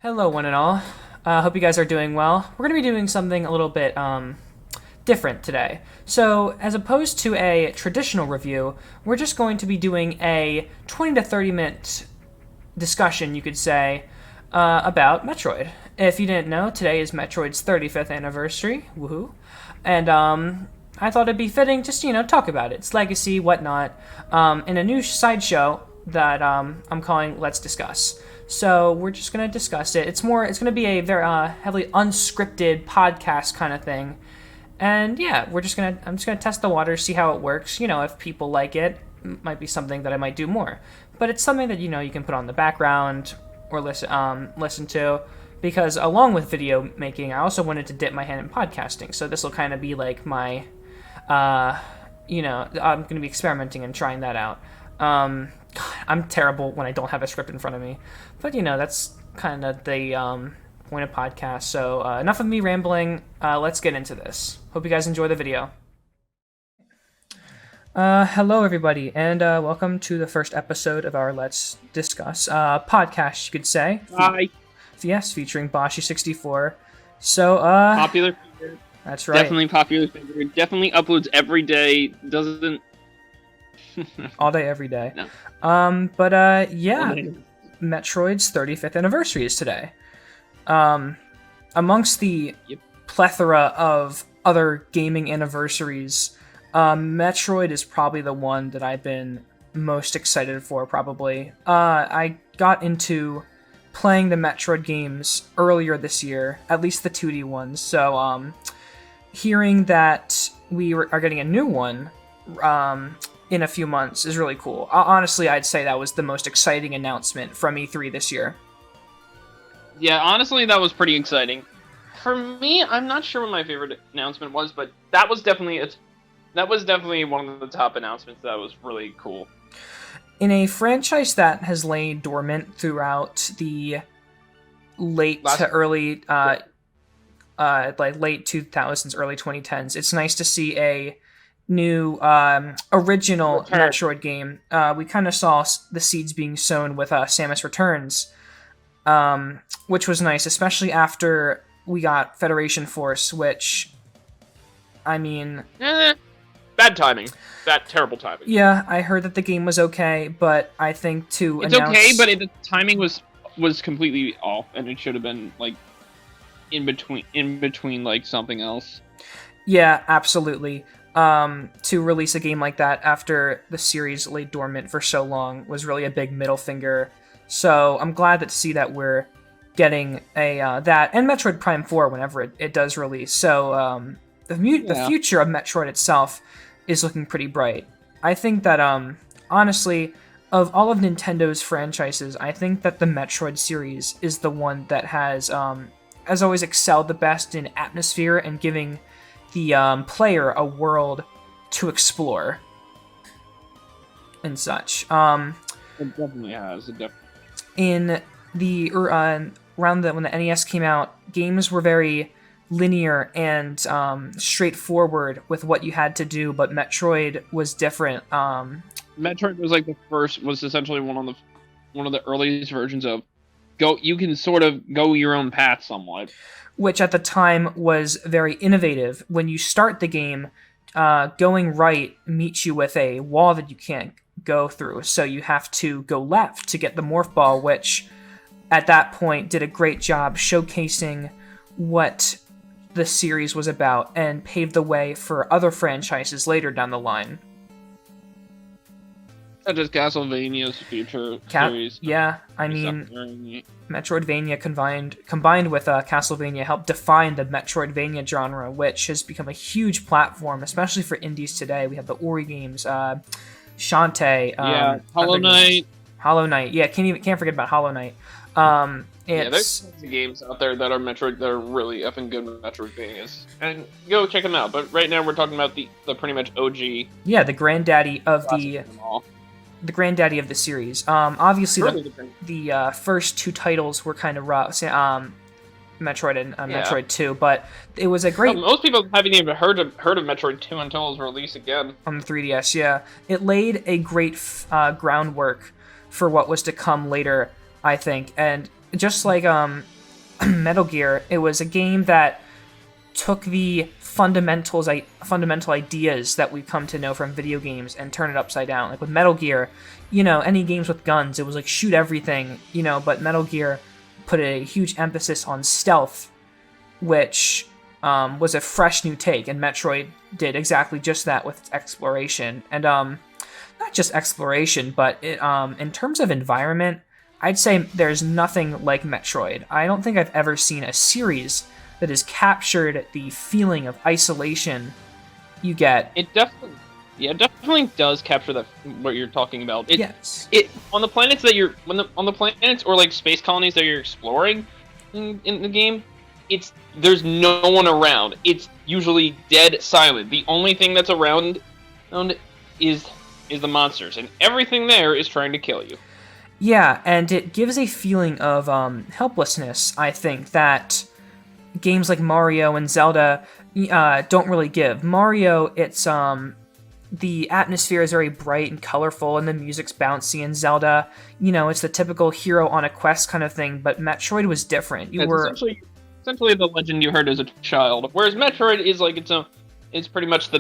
Hello, one and all. Hope you guys are doing well. We're going to be doing something a little bit different today. So, as opposed to a traditional review, we're just going to be doing a 20 to 30 minute discussion, you could say, about Metroid. If you didn't know, today is Metroid's 35th anniversary. Woohoo! And I thought it'd be fitting just talk about it, its legacy, whatnot, in a new sideshow that I'm calling Let's Discuss. So we're just going to discuss it. It's going to be a very heavily unscripted podcast kind of thing. And yeah, I'm just going to test the waters, see how it works. If people like it, might be something that I might do more. But it's something that, you can put on the background or listen to. Because along with video making, I also wanted to dip my hand in podcasting. So this will kind of be like my, I'm going to be experimenting and trying that out. I'm terrible when I don't have a script in front of me. But, that's kind of the point of podcast. So enough of me rambling. Let's get into this. Hope you guys enjoy the video. Hello, everybody, and welcome to the first episode of our Let's Discuss podcast, you could say. Hi. Yes, featuring Bashi64. So, popular favorite. That's right. Definitely popular favorite. Definitely uploads every day. Doesn't... All day, every day. No. Yeah. Metroid's 35th anniversary is today. Amongst the plethora of other gaming anniversaries, Metroid is probably the one that I've been most excited for, probably. I got into playing the Metroid games earlier this year, at least the 2D ones, so hearing that we are getting a new one in a few months is really cool. Honestly, I'd say that was the most exciting announcement from E3 this year. Yeah, honestly, that was pretty exciting. For me, I'm not sure what my favorite announcement was, but that was definitely one of the top announcements that was really cool. In a franchise that has lain dormant throughout the late 2000s, early 2010s, it's nice to see a new original Metroid game. We kind of saw the seeds being sown with Samus Returns, which was nice, especially after we got Federation Force, which, I mean... Bad timing. That terrible timing. Yeah, I heard that the game was okay, but I think it's okay, but the timing was completely off, and it should have been like in between like something else. Yeah, absolutely. To release a game like that after the series lay dormant for so long was really a big middle finger. So I'm glad to see that we're getting a that and Metroid Prime 4 whenever it does release. So the future of Metroid itself is looking pretty bright. I think that, honestly, of all of Nintendo's franchises, I think that the Metroid series is the one that has always excelled the best in atmosphere and giving the player a world to explore and such. It definitely has. In the when the NES came out, games were very linear and straightforward with what you had to do, but Metroid was different. Metroid was essentially one of the earliest versions of you can sort of go your own path somewhat, which at the time was very innovative. When you start the game, going right meets you with a wall that you can't go through, so you have to go left to get the Morph Ball, which at that point did a great job showcasing what the series was about and paved the way for other franchises later down the line. Such as Castlevania's future series. Yeah, I mean, Metroidvania combined with Castlevania helped define the Metroidvania genre, which has become a huge platform, especially for indies today. We have the Ori games, Shantae, Hollow Knight. Hollow Knight, yeah, can't forget about Hollow Knight. There's games out there that are Metroid that are really effing good Metroidvanias, and go check them out. But right now we're talking about the pretty much OG. Yeah, the granddaddy of the granddaddy of the series. Obviously, the first two titles were kind of rough. Metroid and Metroid 2, but it was a great... Most people haven't even heard of Metroid 2 until it was released again. On the 3DS, yeah. It laid a great groundwork for what was to come later, I think, and just like Metal Gear, it was a game that took the fundamental ideas that we've come to know from video games and turn it upside down. Like with Metal Gear, any games with guns, it was like shoot everything, but Metal Gear put a huge emphasis on stealth, which was a fresh new take, and Metroid did exactly just that with its exploration. And not just exploration, but in terms of environment, I'd say there's nothing like Metroid. I don't think I've ever seen a series that has captured the feeling of isolation you get. It definitely does capture that what you're talking about. Yes. On the planets on the planets or like space colonies that you're exploring in the game, there's no one around. It's usually dead silent. The only thing that's around is the monsters, and everything there is trying to kill you. Yeah, and it gives a feeling of helplessness, I think, that games like Mario and Zelda don't really give. Mario, it's the atmosphere is very bright and colorful, and the music's bouncy. And Zelda, it's the typical hero on a quest kind of thing. But Metroid was different. Essentially the legend you heard as a child. Whereas Metroid is like it's pretty much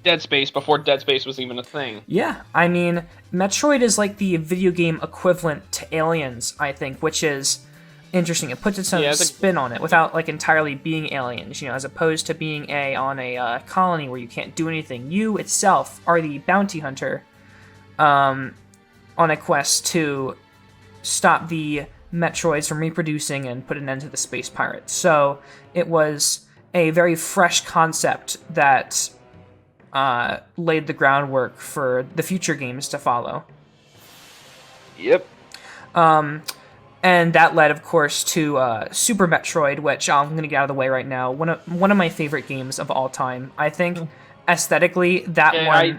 Dead Space before Dead Space was even a thing. Yeah, I mean, Metroid is like the video game equivalent to Aliens, I think, which is interesting. It puts its own spin on it without like entirely being aliens, as opposed to being on a colony where you can't do anything. You itself are the bounty hunter on a quest to stop the Metroids from reproducing and put an end to the space pirates. So it was a very fresh concept that laid the groundwork for the future games to follow. Yep. And that led, of course, to Super Metroid, which I'm going to get out of the way right now. One of my favorite games of all time. I think aesthetically, that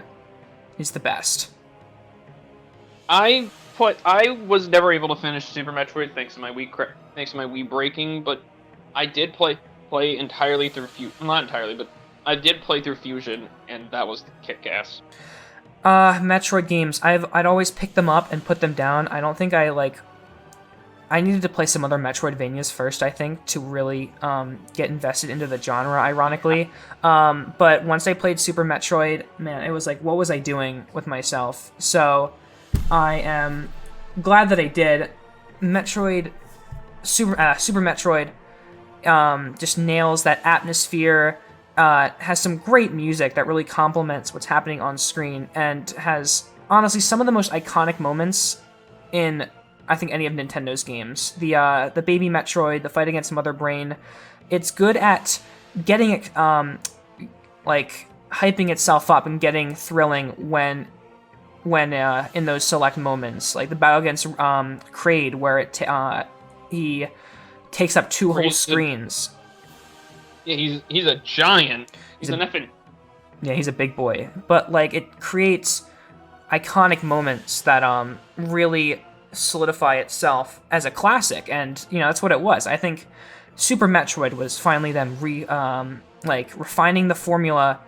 is the best. I was never able to finish Super Metroid thanks to my Wii breaking, but I did play entirely through not entirely, but I did play through Fusion, and that was kick-ass. Metroid games, I'd always pick them up and put them down. I don't think I needed to play some other Metroidvanias first, I think, to really get invested into the genre, ironically. But once I played Super Metroid, man, it was like, what was I doing with myself? So I am glad that I did. Super Metroid just nails that atmosphere, has some great music that really complements what's happening on screen, and has, honestly, some of the most iconic moments in, I think, any of Nintendo's games. The baby Metroid, the fight against Mother Brain, it's good at getting it, hyping itself up and getting thrilling when in those select moments, like the battle against Kraid, where he takes up two whole screens. Yeah, he's a giant. He's an effing. Yeah, he's a big boy. But it creates iconic moments that really solidify itself as a classic, and that's what it was. I think Super Metroid was finally them refining the formula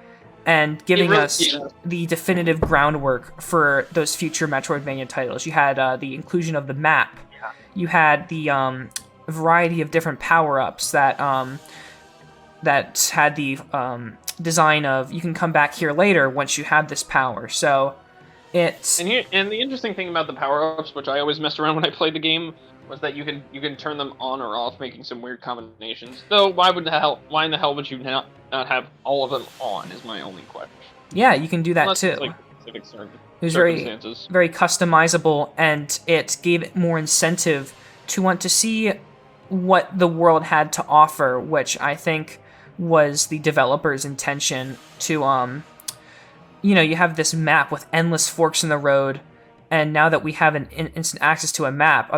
and giving us the definitive groundwork for those future Metroidvania titles. You had the inclusion of the map. Yeah. You had the variety of different power-ups that had the design of, you can come back here later once you have this power. So it's... And the interesting thing about the power-ups, which I always messed around when I played the game, was that you can turn them on or off, making some weird combinations. Though why in the hell would you not have all of them on? Is my only question. Yeah, you can do that too. Specific it was very customizable, and it gave it more incentive to want to see what the world had to offer, which I think was the developer's intention to you have this map with endless forks in the road. And now that we have an instant access to a map,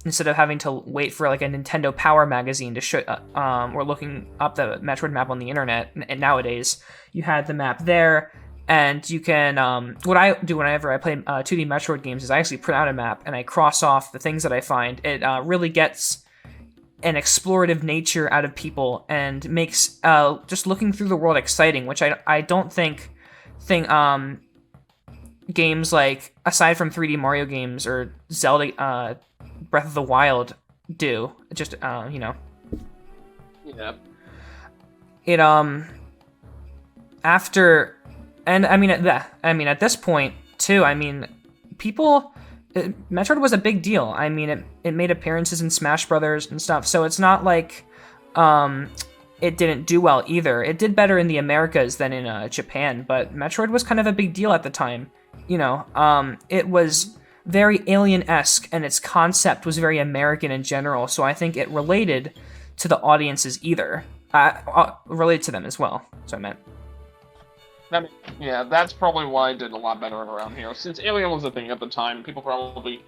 instead of having to wait for a Nintendo Power magazine to show, or looking up the Metroid map on the internet, and nowadays you had the map there, and you can. What I do whenever I play 2D Metroid games is I actually print out a map and I cross off the things that I find. It really gets an explorative nature out of people and makes just looking through the world exciting, which I don't think games aside from 3D Mario games or Zelda Breath of the Wild do. Just Yeah. It after, and I mean at this point too. I mean, Metroid was a big deal. I mean, it made appearances in Smash Brothers and stuff. So it's not like it didn't do well either. It did better in the Americas than in Japan, but Metroid was kind of a big deal at the time. It was very Alien-esque, and its concept was very American in general, so I think it related to the audiences related to them as well, so I meant. Yeah, that's probably why it did a lot better around here. Since Alien was a thing at the time, people probably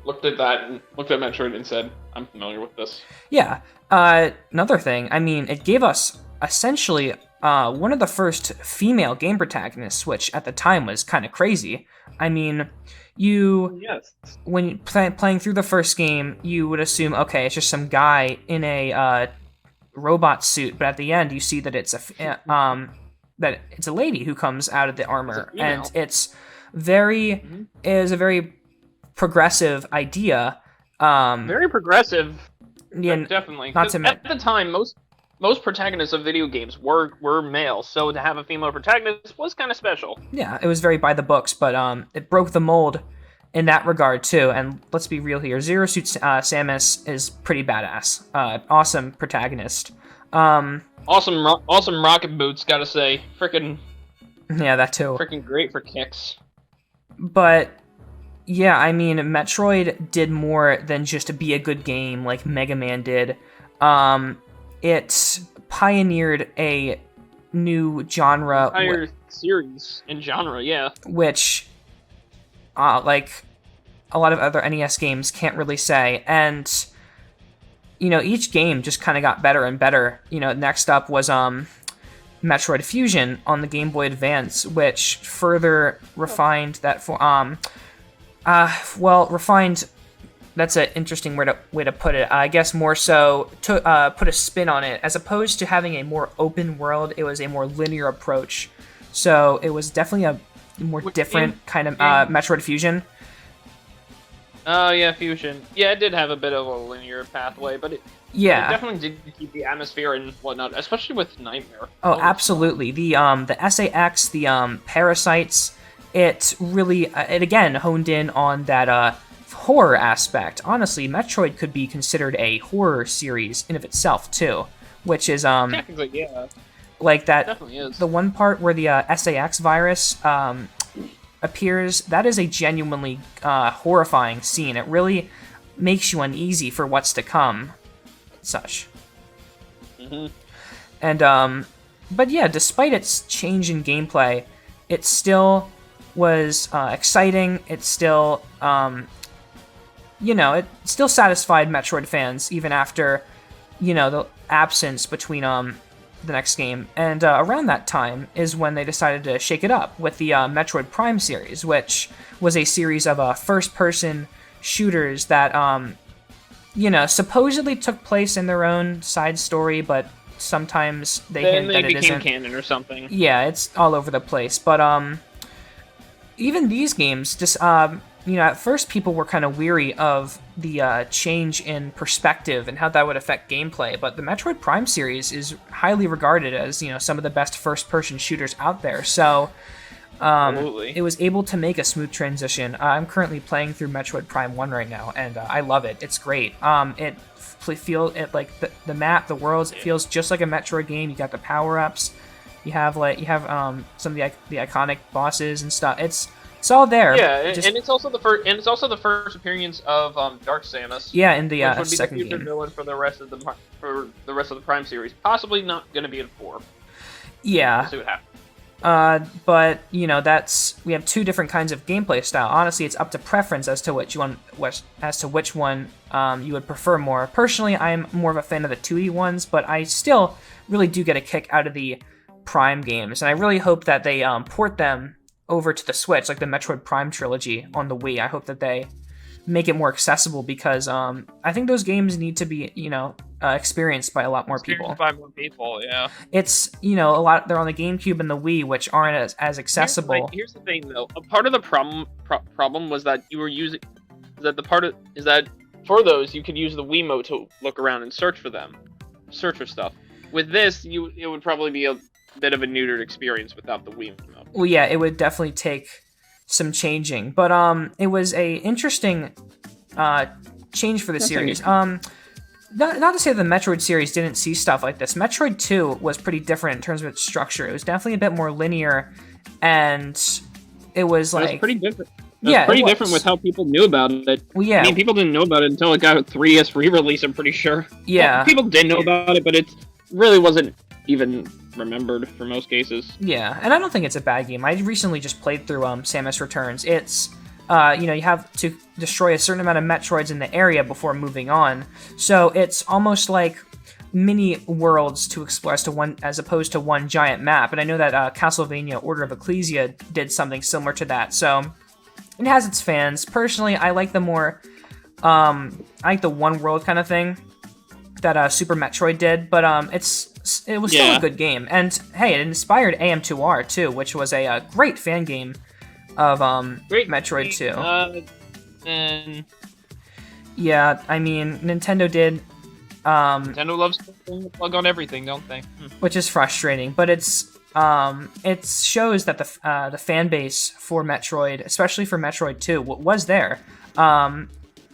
looked at that and looked at Metroid and said, I'm familiar with this. Yeah. Another thing, I mean, it gave us essentially one of the first female game protagonists, which at the time was kind of crazy. I mean, when playing through the first game, you would assume, okay, it's just some guy in a robot suit, but at the end, you see that it's a lady who comes out of the armor, and it's a very progressive idea. Very progressive. Yeah, definitely. Not to at the time, most protagonists of video games were male, so to have a female protagonist was kind of special. Yeah, it was very by the books, but it broke the mold in that regard too. And let's be real here, Zero Suit Samus is pretty badass. Awesome protagonist. Awesome rocket boots, gotta say. Frickin' yeah, that too. Frickin' great for kicks. But yeah, I mean, Metroid did more than just be a good game like Mega Man did. It pioneered a new genre. Entire series and genre, yeah. Which, like a lot of other NES games can't really say. And, each game just kind of got better and better. Next up was Metroid Fusion on the Game Boy Advance, which further refined that refined. That's an interesting way to put it. I guess more so to put a spin on it. As opposed to having a more open world, it was a more linear approach. So it was definitely a more different kind of Metroid Fusion. Oh, yeah, Fusion. Yeah, it did have a bit of a linear pathway, but it definitely did keep the atmosphere and whatnot, especially with Nightmare. Oh, absolutely. The SAX, the Parasites, it again honed in on that horror aspect. Honestly, Metroid could be considered a horror series in of itself too, which is technically, yeah, like that. Definitely is. The one part where the SAX virus appears, that is a genuinely horrifying scene. It really makes you uneasy for what's to come, such. Mm-hmm. And but yeah, despite its change in gameplay, it still was exciting. It still it still satisfied Metroid fans even after, the absence between the next game. And around that time is when they decided to shake it up with the Metroid Prime series, which was a series of first-person shooters that, supposedly took place in their own side story, but sometimes they hint that it isn't. Then they became canon or something. Yeah, it's all over the place. But even these games, just at first people were kind of weary of the change in perspective and how that would affect gameplay, but the Metroid Prime series is highly regarded as, some of the best first-person shooters out there, so it was able to make a smooth transition. I'm currently playing through Metroid Prime 1 right now, and I love it. It's great. The map, the worlds, it feels just like a Metroid game. You got the power-ups, you have some of the iconic bosses and stuff. It's all there. Yeah, and it's also the first. And it's also the first appearance of Dark Samus. Yeah, in the which would be second the future game. Villain for the rest of the Prime series. Possibly not going to be in 4. Yeah. We'll see what happens. But we have two different kinds of gameplay style. Honestly, it's up to preference as to which one you would prefer more. Personally, I'm more of a fan of the 2D ones, but I still really do get a kick out of the Prime games, and I really hope that they port them over to the Switch, like the Metroid Prime trilogy on the Wii. I hope that they make it more accessible because I think those games need to be, experienced by a lot more people. By more people, yeah. It's, a lot. They're on the GameCube and the Wii, which aren't as accessible. Here's the thing, though. A part of the problem was that you were using that for those, you could use the Wiimote to look around and search for stuff. With this, it would probably be a bit of a neutered experience without the Wiimote. Well, yeah, it would definitely take some changing, but it was a interesting change for the series. Not to say the Metroid series didn't see stuff like this. Metroid 2 was pretty different in terms of its structure. It was definitely a bit more linear, and it was like... It was pretty different. It was pretty different with how people knew about it. Well, yeah. I mean, people didn't know about it until it got a 3DS re-release, I'm pretty sure. Yeah. Well, people did know about it, but it really wasn't even remembered for most cases. Yeah, and I don't think it's a bad game. I recently just played through Samus Returns. It's... you have to destroy a certain amount of Metroids in the area before moving on. So it's almost like mini worlds to explore as opposed to one giant map. And I know that Castlevania Order of Ecclesia did something similar to that. So it has its fans. Personally, I like the more, I like the one world kind of thing that Super Metroid did. But it was still a good game. And hey, it inspired AM2R too, which was a great fan game of Metroid 2. And yeah, I mean, Nintendo did Nintendo loves to plug on everything, don't they? Which is frustrating, but it shows that the fan base for Metroid, especially for Metroid 2, was there.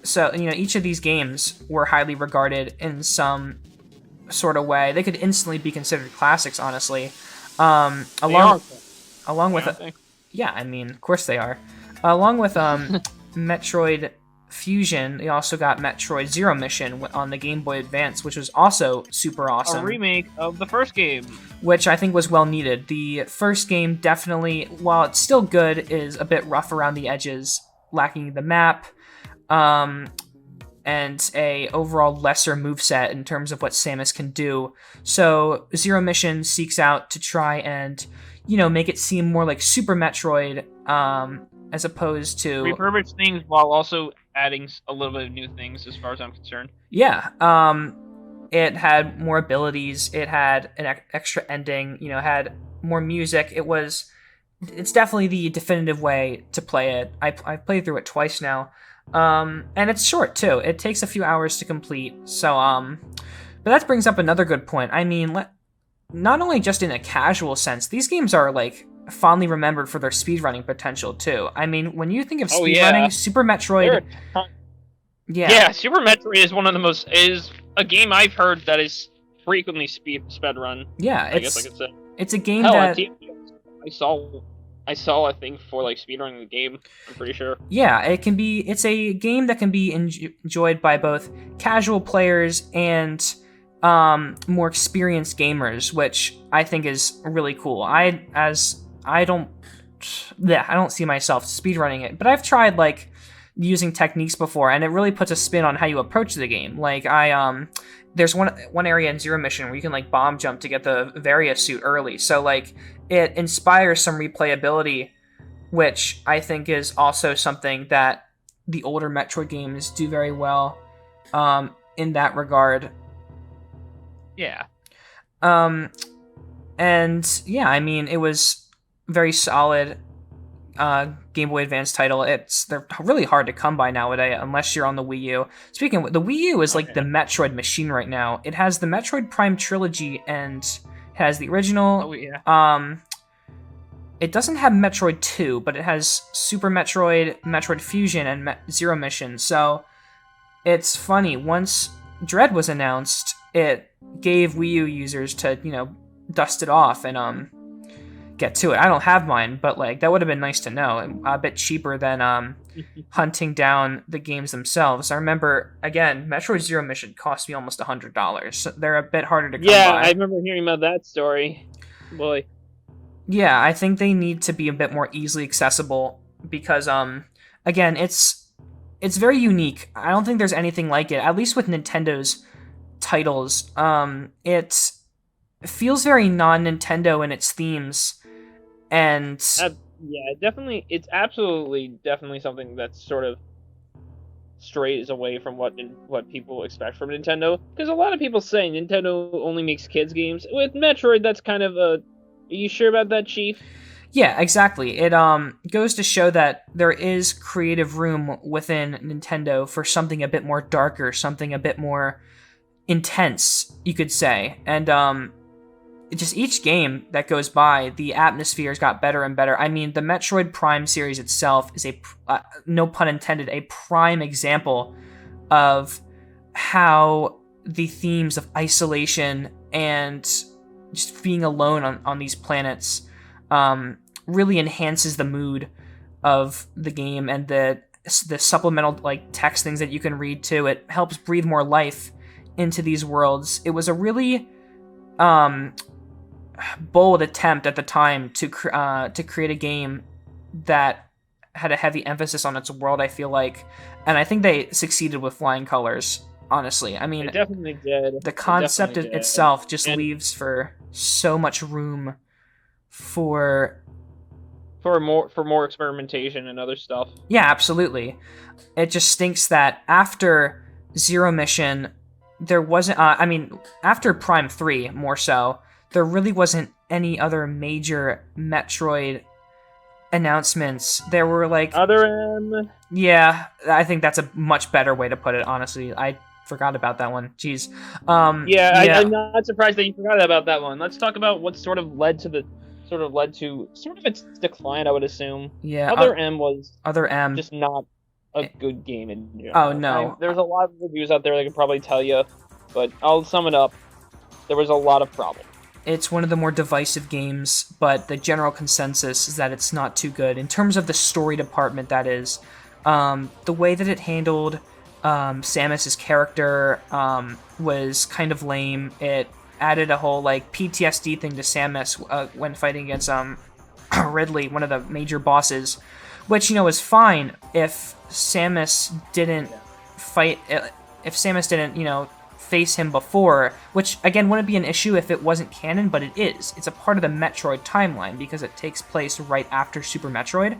So each of these games were highly regarded in some sort of way. They could instantly be considered classics, honestly. Along with yeah, I mean, of course they are. Along with Metroid Fusion, they also got Metroid Zero Mission on the Game Boy Advance, which was also super awesome. A remake of the first game. Which I think was well needed. The first game definitely, while it's still good, is a bit rough around the edges, lacking the map, and a overall lesser moveset in terms of what Samus can do. So Zero Mission seeks out to try and make it seem more like Super Metroid, as opposed to... refurbish things while also adding a little bit of new things, as far as I'm concerned. Yeah, it had more abilities, it had an extra ending, had more music. It's definitely the definitive way to play it. I've played through it twice now, and it's short too. It takes a few hours to complete, so, but that brings up another good point. I mean, not only just in a casual sense, these games are fondly remembered for their speedrunning potential too. I mean, when you think of speedrunning, Super Metroid, Super Metroid is a game I've heard that is frequently speedrun. Yeah, I guess I could say it's a game that I saw a thing for speedrunning the game. I'm pretty sure. Yeah, it's a game that can be enjoyed by both casual players and more experienced gamers, which I think is really cool. I don't see myself speedrunning it, but I've tried using techniques before, and it really puts a spin on how you approach the game. There's one area in Zero Mission where you can bomb jump to get the Varia suit early, so it inspires some replayability, which I think is also something that the older Metroid games do very well in that regard. Yeah. And yeah, I mean, it was very solid Game Boy Advance title. They're really hard to come by nowadays unless you're on the Wii U. Speaking of, the Wii U is the Metroid machine right now. It has the Metroid Prime trilogy and has the original. Oh yeah. It doesn't have Metroid 2, but it has Super Metroid, Metroid Fusion, and Zero Mission. So it's funny. Once Dread was announced, it gave Wii U users to, dust it off and get to it. I don't have mine, but that would have been nice to know. A bit cheaper than hunting down the games themselves. I remember, again, Metroid Zero Mission cost me almost $100. So they're a bit harder to come by. Yeah, I remember hearing about that story. Boy. Yeah, I think they need to be a bit more easily accessible because, again, it's very unique. I don't think there's anything like it, at least with Nintendo's titles. It feels very non-Nintendo in its themes, and definitely, it's definitely something that's sort of strays away from what people expect from Nintendo. Because a lot of people say Nintendo only makes kids games. With Metroid, that's kind of a... Are you sure about that, Chief? Yeah, exactly. It goes to show that there is creative room within Nintendo for something a bit more darker, something a bit more intense, you could say. And just each game that goes by, the atmospheres got better and better. I mean, the Metroid Prime series itself is no pun intended, a prime example of how the themes of isolation and just being alone on these planets really enhances the mood of the game, and the supplemental like text things that you can read too. It helps breathe more life into these worlds. It was a really bold attempt at the time to create a game that had a heavy emphasis on its world, I feel like, and I think they succeeded with flying colors. Honestly, I mean, It definitely did. The concept itself just leaves for so much room for more experimentation and other stuff. Yeah, absolutely. It just stinks that after Zero Mission, there wasn't. After Prime 3, more so, there really wasn't any other major Metroid announcements. There were like Other Yeah, I think that's a much better way to put it. Honestly, I forgot about that one. Jeez. I'm not surprised that you forgot about that one. Let's talk about what sort of led to its decline, I would assume. Yeah. Other M was just not a good game in general. Oh no. There's a lot of reviews out there that can probably tell you, but I'll sum it up. There was a lot of problems. It's one of the more divisive games, but the general consensus is that it's not too good. In terms of the story department, that is. The way that it handled Samus's character was kind of lame. It added a whole like PTSD thing to Samus when fighting against Ridley, one of the major bosses, which is fine if Samus didn't face him before, which again wouldn't be an issue if it wasn't canon, but it is. It's a part of the Metroid timeline because it takes place right after Super Metroid.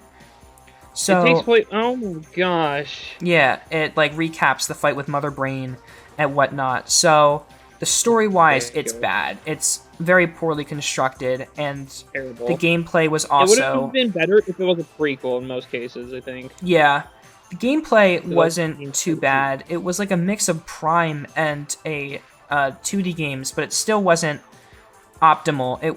So it takes place. Oh my gosh! Yeah, it like recaps the fight with Mother Brain and whatnot. So the story-wise, it's bad. It's very poorly constructed, and terrible. The gameplay was also. It would have been better if it was a prequel in most cases, I think. Yeah, the gameplay wasn't too bad. It was like a mix of Prime and a 2D games, but it still wasn't optimal.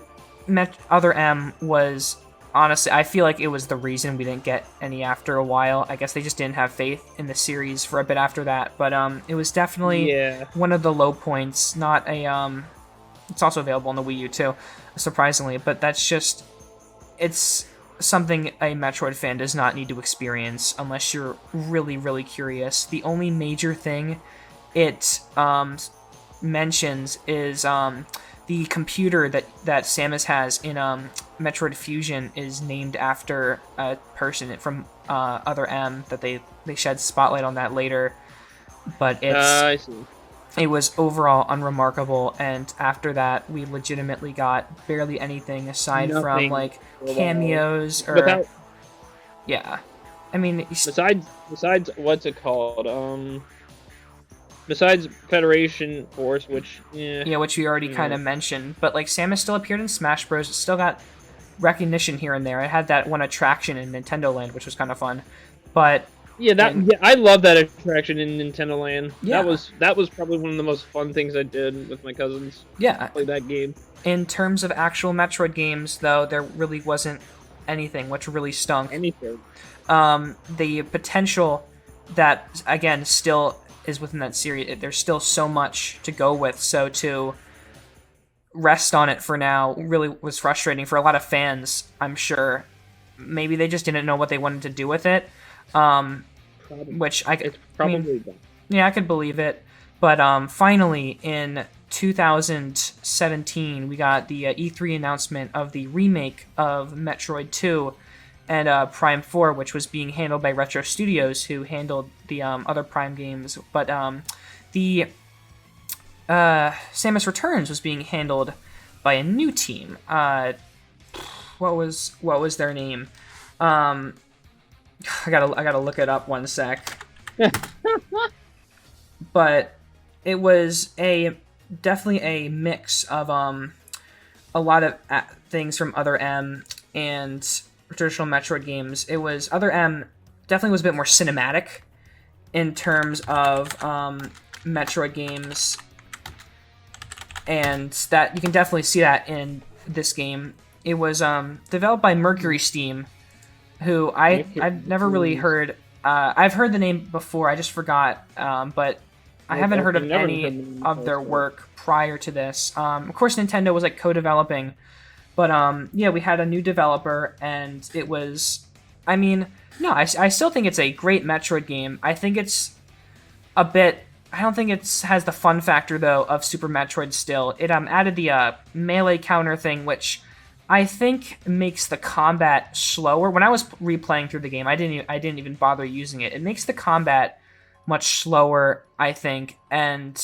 Other M was. Honestly, I feel like it was the reason we didn't get any after a while. I guess they just didn't have faith in the series for a bit after that. But it was definitely one of the low points. Not a it's also available on the Wii U too, surprisingly. But that's just it's something a Metroid fan does not need to experience unless you're really, really curious. The only major thing it mentions is the computer that Samus has in Metroid Fusion is named after a person from Other M that they shed spotlight on that later. But I see. It was overall unremarkable, and after that we legitimately got barely anything aside from like cameos or yeah. I mean, besides what's it called? Besides Federation Force, which which we already kind of mentioned, but like Samus still appeared in Smash Bros. It still got recognition here and there. It had that one attraction in Nintendo Land, which was kind of fun. But I love that attraction in Nintendo Land. Yeah. That was probably one of the most fun things I did with my cousins. Yeah, play that game. In terms of actual Metroid games, though, there really wasn't anything, which really stunk. Anything. The potential that again still is within that series. There's still so much to go with, so to rest on it for now really was frustrating for a lot of fans, I'm sure. Maybe they just didn't know what they wanted to do with it, which it's probably done. Yeah, I could believe it. But finally, in 2017, we got the E3 announcement of the remake of Metroid 2 and Prime 4, which was being handled by Retro Studios, who handled the other Prime games. But the Samus Returns was being handled by a new team. What was their name? I gotta look it up one sec. But it was definitely a mix of a lot of things from Other M. and traditional Metroid games, it was Other M definitely was a bit more cinematic in terms of Metroid games, and that you can definitely see that in this game. It was developed by Mercury Steam, who I've never really heard. I've heard the name before, I just forgot, but I haven't heard of any of their work prior to this. Of course, Nintendo was like co-developing, but yeah, we had a new developer, and it was, I mean, no, I still think it's a great Metroid game. I think it's a bit, I don't think it has the fun factor, though, of Super Metroid still. It added the melee counter thing, which I think makes the combat slower. When I was replaying through the game, I didn't even bother using it. It makes the combat much slower, I think, and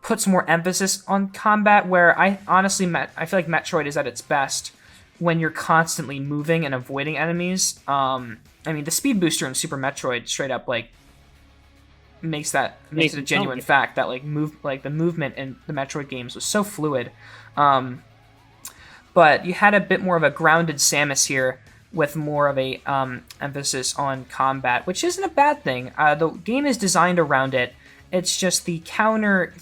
puts more emphasis on combat, where I honestly, I feel like Metroid is at its best when you're constantly moving and avoiding enemies. I mean, the speed booster in Super Metroid straight up, like, makes it a genuine fact that, like, the movement in the Metroid games was so fluid. But you had a bit more of a grounded Samus here, with more of a emphasis on combat, which isn't a bad thing. The game is designed around it. It's just the counter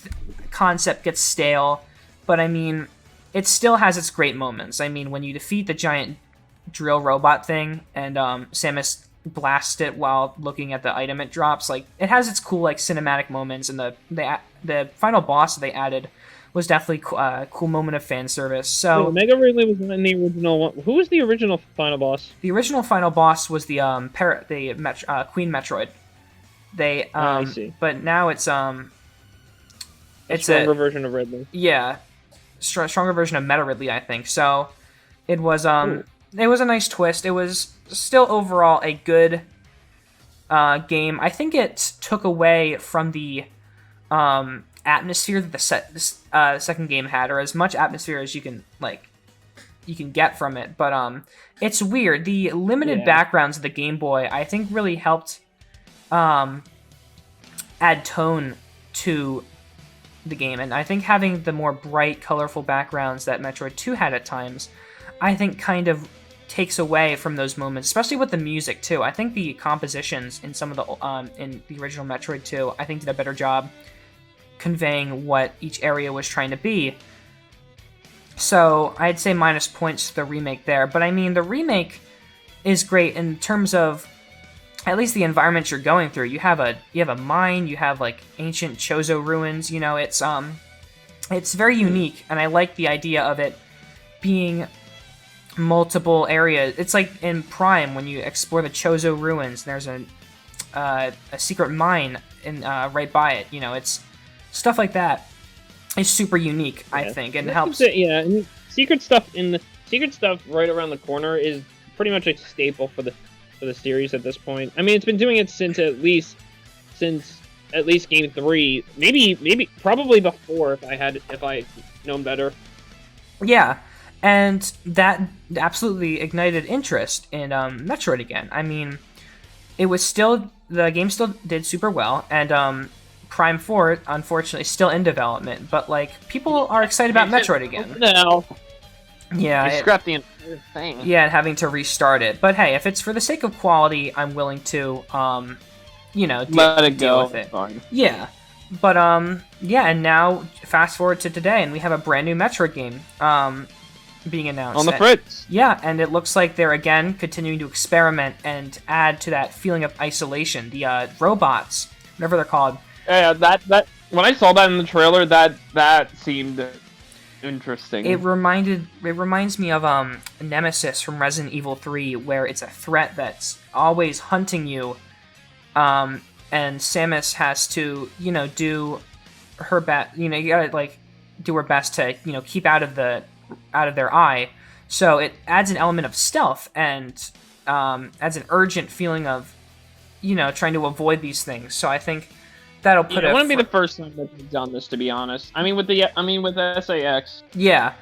concept gets stale, but I mean, it still has its great moments. I mean, when you defeat the giant drill robot thing and Samus blasts it while looking at the item it drops, like, it has its cool, like, cinematic moments, and the final boss that they added was definitely a cool moment of fan service. So Mega Ridley was in the original one. Who was the original final boss? The original final boss was the Queen Metroid. I see. But now it's a stronger version of Ridley. Yeah, stronger version of Meta Ridley, I think. So it was it was a nice twist. It was still overall a good game. I think it took away from the atmosphere that the second game had, or as much atmosphere as you can get from it. But it's weird. The limited backgrounds of the Game Boy, I think, really helped add tone to the game, and I think having the more bright, colorful backgrounds that Metroid 2 had at times, I think kind of takes away from those moments, especially with the music too. I think the compositions in some of the in the original Metroid 2, I think, did a better job conveying what each area was trying to be. So I'd say minus points to the remake there. But I mean, the remake is great in terms of at least the environments you're going through. You have a mine, you have like ancient Chozo ruins. You know, it's very unique, and I like the idea of it being multiple areas. It's like in Prime when you explore the Chozo ruins. There's a secret mine in right by it. You know, it's stuff like that is super unique, I think, and helps. And secret stuff right around the corner is pretty much a staple for the series at this point. I mean, it's been doing it since at least Game 3, maybe probably before if I known better. Yeah, and that absolutely ignited interest in Metroid again. I mean, the game still did super well, and Prime 4, unfortunately, is still in development, but, like, people are excited about Metroid again. No. Yeah. You scrapped the entire thing. Yeah, and having to restart it. But hey, if it's for the sake of quality, I'm willing to, let it go. Deal with it. Fine. Yeah. But, yeah, and now, fast forward to today, and we have a brand new Metroid game, being announced. On the fritz. Yeah, and it looks like they're, again, continuing to experiment and add to that feeling of isolation. The, robots, whatever they're called. Yeah, that when I saw that in the trailer, that seemed interesting. It reminds me of Nemesis from Resident Evil 3, where it's a threat that's always hunting you, and Samus has to, do her best. You gotta do her best to, keep out of their eye. So it adds an element of stealth and adds an urgent feeling of, trying to avoid these things. So I think that'll put. It wouldn't be the first time that they've done this, to be honest. I mean, with SAX. Yeah.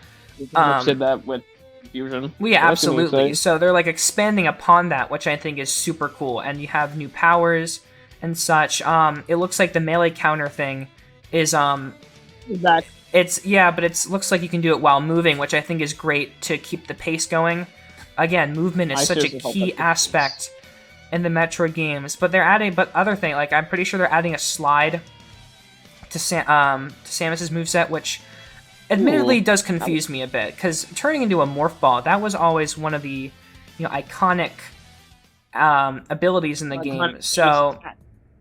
Said that with Fusion. Well, yeah, absolutely. So they're expanding upon that, which I think is super cool. And you have new powers and such. It looks like the melee counter thing is back. But it looks like you can do it while moving, which I think is great to keep the pace going. again, movement is I such a seriously hope key that's the aspect in the Metroid games. But they're adding, but other thing, like I'm pretty sure they're adding a slide to Samus's moveset, which admittedly does confuse me a bit, because turning into a morph ball, that was always one of the iconic abilities in the game. So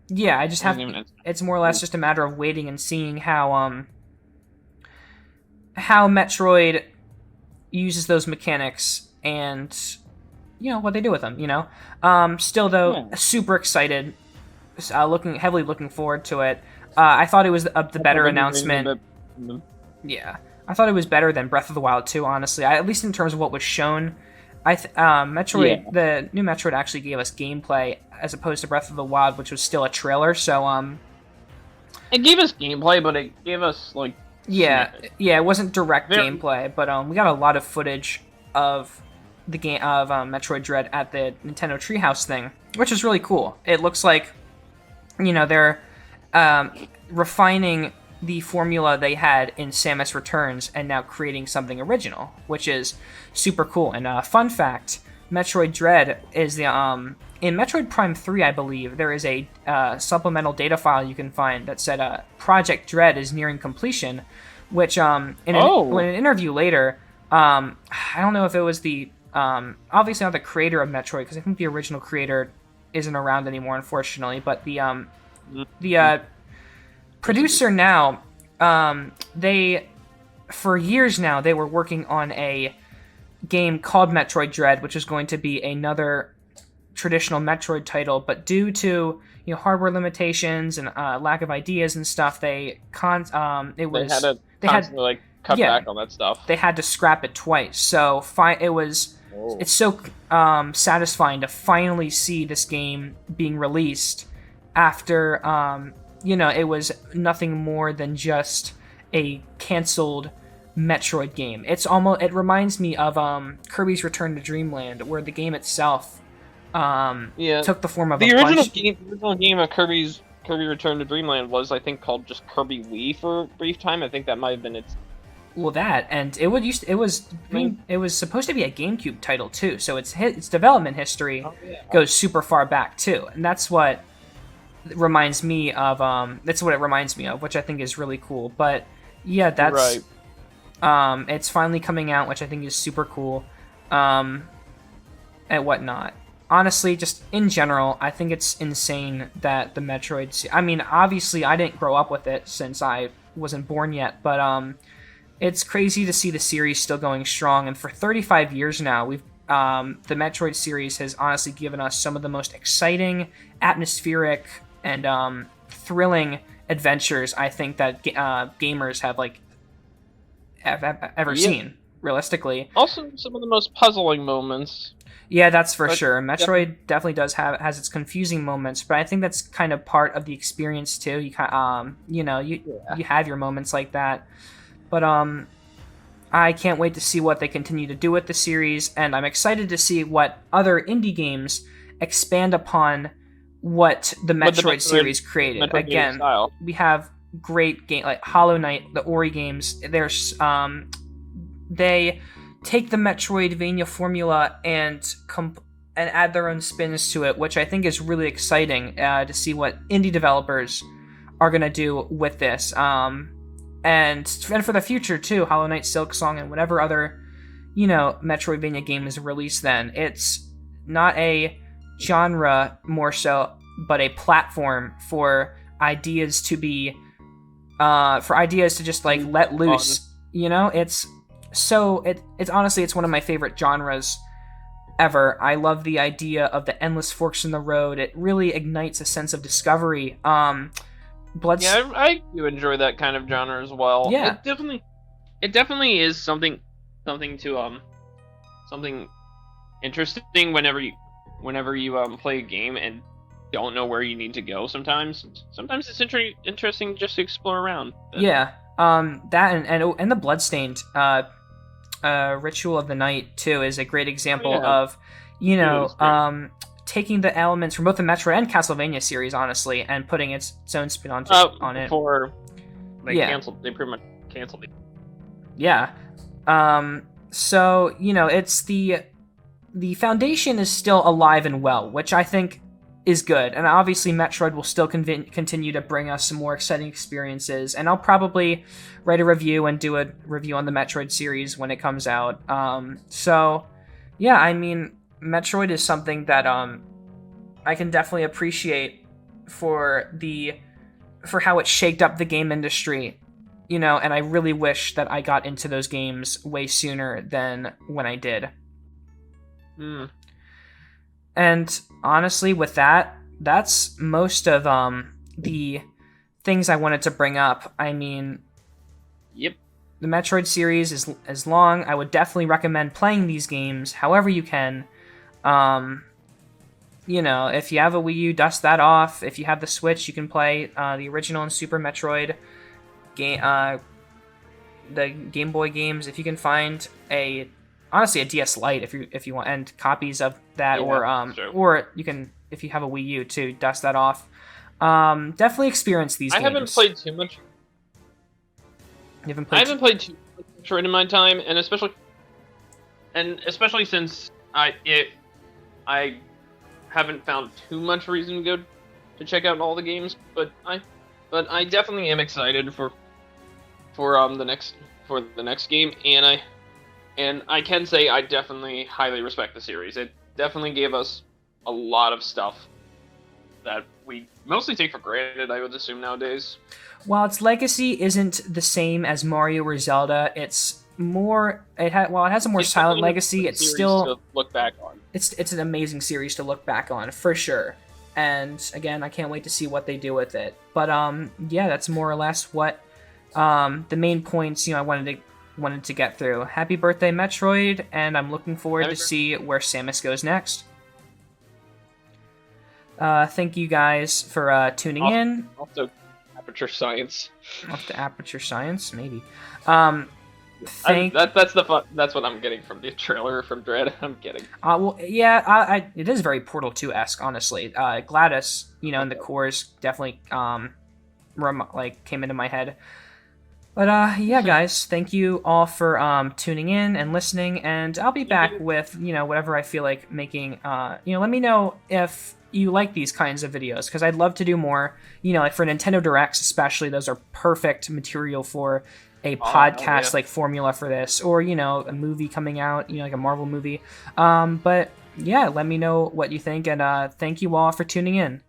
yeah, I just have. It's more or less just a matter of waiting and seeing how Metroid uses those mechanics and what they do with them. Still though, super excited, heavily looking forward to it. I thought it was the better announcement. Yeah, I thought it was better than Breath of the Wild 2. Honestly, at least in terms of what was shown. Metroid, the new Metroid actually gave us gameplay as opposed to Breath of the Wild, which was still a trailer. So it gave us gameplay, but it gave us like it wasn't direct gameplay, but we got a lot of footage of the game of Metroid Dread at the Nintendo Treehouse thing, which is really cool. It looks like they're refining the formula they had in Samus Returns and now creating something original, which is super cool. And fun fact, Metroid Dread is the in Metroid Prime 3, I believe, there is a supplemental data file you can find that said Project Dread is nearing completion, which in an interview later, I don't know if it was the obviously not the creator of Metroid, because I think the original creator isn't around anymore, unfortunately, but the producer now, for years now, they were working on a game called Metroid Dread, which is going to be another traditional Metroid title, but due to hardware limitations and lack of ideas and stuff, they had to cut back on that stuff. They had to scrap it twice. So it's so satisfying to finally see this game being released after it was nothing more than just a canceled Metroid game. It reminds me of Kirby's Return to Dreamland, where the game itself took the form of the original game of Kirby Return to Dreamland was, I think, called just Kirby Wii for a brief time. I think that might have been its. Well, that, and it was supposed to be a GameCube title too, so its development history goes super far back too, and that's what it reminds me of, which I think is really cool. But yeah, that's right. It's finally coming out, which I think is super cool, and whatnot. Honestly, just in general, I think it's insane that the Metroid. I mean, obviously, I didn't grow up with it since I wasn't born yet, but it's crazy to see the series still going strong. And for 35 years now, the Metroid series has honestly given us some of the most exciting, atmospheric, and thrilling adventures I think that gamers have ever seen. Realistically, also some of the most puzzling moments. Yeah, that's for sure. Metroid definitely has its confusing moments, but I think that's kind of part of the experience too. You have your moments like that, but I can't wait to see what they continue to do with the series, and I'm excited to see what other indie games expand upon what the Metroid series created. Again, we have great game like Hollow Knight, the Ori games. They take the Metroidvania formula and add their own spins to it, which I think is really exciting to see what indie developers are going to do with this. And for the future, too, Hollow Knight, Silksong, and whatever other, Metroidvania game is released then. It's not a genre more so, but a platform for ideas to be, just, let loose. It's honestly, it's one of my favorite genres ever. I love the idea of the endless forks in the road. It really ignites a sense of discovery. I do enjoy that kind of genre as well. Yeah, it definitely is something interesting whenever you play a game and don't know where you need to go. Sometimes it's interesting just to explore around. Yeah. That and the Bloodstained Ritual of the Night too is a great example of taking the elements from both the Metroid and Castlevania series, honestly, and putting its own spin on it. They pretty much canceled it. Yeah. So it's the foundation is still alive and well, which I think is good. And obviously Metroid will still continue to bring us some more exciting experiences, and I'll probably write a review and do a review on the Metroid series when it comes out. So yeah, I mean, Metroid is something that I can definitely appreciate for how it shaked up the game industry, you know, and I really wish that I got into those games way sooner than when I did. And honestly, with that, that's most of the things I wanted to bring up. I mean, Yep. the Metroid series is long. I would definitely recommend playing these games however you can. You know, if you have a Wii U, dust that off. If you have the Switch, you can play the original and Super Metroid game, the Game Boy games. If you can find honestly a DS Lite, if you want, and copies of that, or you can, if you have a Wii U too, dust that off. Definitely experience these games. I haven't played too much. I haven't played too much Metroid in my time, and especially since I haven't found too much reason to go to check out all the games, but I definitely am excited for the next game, and I can say I definitely highly respect the series. It definitely gave us a lot of stuff that we mostly take for granted, I would assume, nowadays. While its legacy isn't the same as Mario or Zelda, it's more. While it has a more silent legacy, it's still to look back on. It's an amazing series to look back on for sure. And again, I can't wait to see what they do with it. But yeah, that's more or less what the main points I wanted to get through. Happy birthday, Metroid, and I'm looking forward to see where Samus goes next. Thank you guys for tuning in. Also, Aperture Science. Off to Aperture Science, maybe. That's what I'm getting from the trailer from Dread. I'm kidding. Well, yeah, it is very Portal 2-esque, honestly. GLaDOS, in the cores definitely came into my head. But yeah, guys, thank you all for tuning in and listening, and I'll be back with whatever I feel like making. Let me know if you like these kinds of videos, because I'd love to do more. Like for Nintendo Directs, especially, those are perfect material for a podcast like formula for this, or a movie coming out, like a Marvel movie. But yeah, let me know what you think, and thank you all for tuning in.